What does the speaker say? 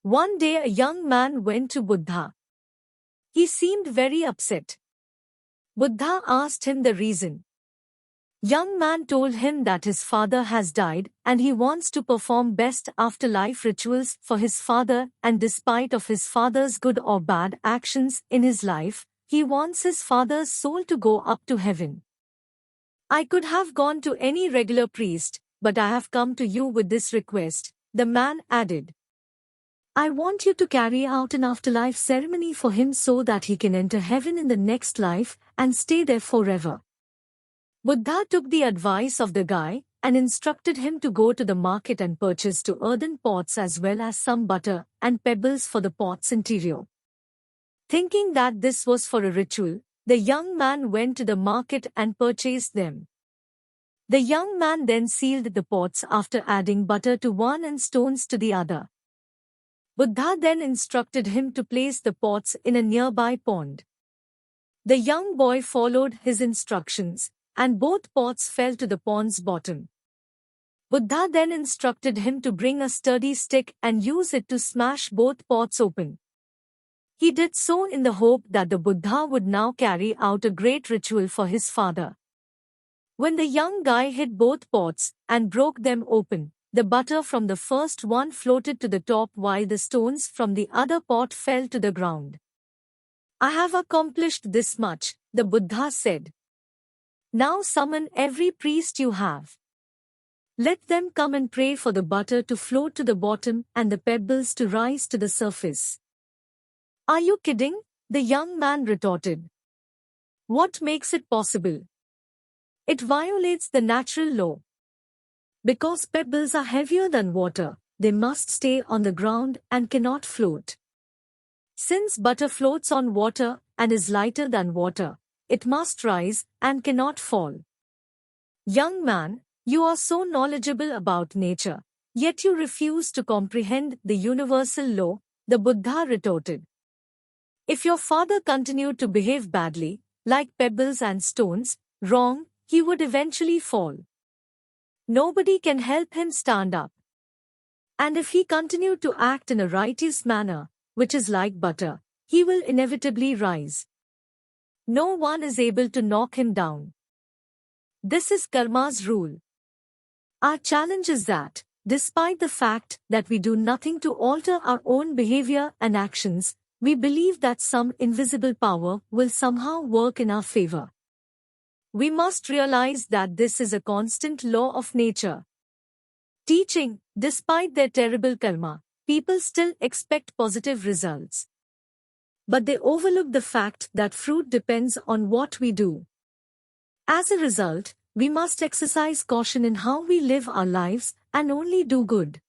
One day a young man went to Buddha. He seemed very upset. Buddha asked him the reason. Young man told him that his father has died and he wants to perform best afterlife rituals for his father, and despite of his father's good or bad actions in his life, he wants his father's soul to go up to heaven. I could have gone to any regular priest, but I have come to you with this request, the man added. I want you to carry out an afterlife ceremony for him so that he can enter heaven in the next life and stay there forever. Buddha took the advice of the guy and instructed him to go to the market and purchase 2 earthen pots as well as some butter and pebbles for the pot's interior. Thinking that this was for a ritual, the young man went to the market and purchased them. The young man then sealed the pots after adding butter to one and stones to the other. Buddha then instructed him to place the pots in a nearby pond. The young boy followed his instructions, and both pots fell to the pond's bottom. Buddha then instructed him to bring a sturdy stick and use it to smash both pots open. He did so in the hope that the Buddha would now carry out a great ritual for his father. When the young guy hit both pots and broke them open, the butter from the first one floated to the top while the stones from the other pot fell to the ground. I have accomplished this much, the Buddha said. Now summon every priest you have. Let them come and pray for the butter to float to the bottom and the pebbles to rise to the surface. Are you kidding? The young man retorted. What makes it possible? It violates the natural law. Because pebbles are heavier than water, they must stay on the ground and cannot float. Since butter floats on water and is lighter than water, it must rise and cannot fall. Young man, you are so knowledgeable about nature, yet you refuse to comprehend the universal law, the Buddha retorted. If your father continued to behave badly, like pebbles and stones, wrong, he would eventually fall. Nobody can help him stand up. And if he continued to act in a righteous manner, which is like butter, he will inevitably rise. No one is able to knock him down. This is karma's rule. Our challenge is that, despite the fact that we do nothing to alter our own behavior and actions, we believe that some invisible power will somehow work in our favor. We must realize that this is a constant law of nature. Teaching, despite their terrible karma, people still expect positive results. But they overlook the fact that fruit depends on what we do. As a result, we must exercise caution in how we live our lives and only do good.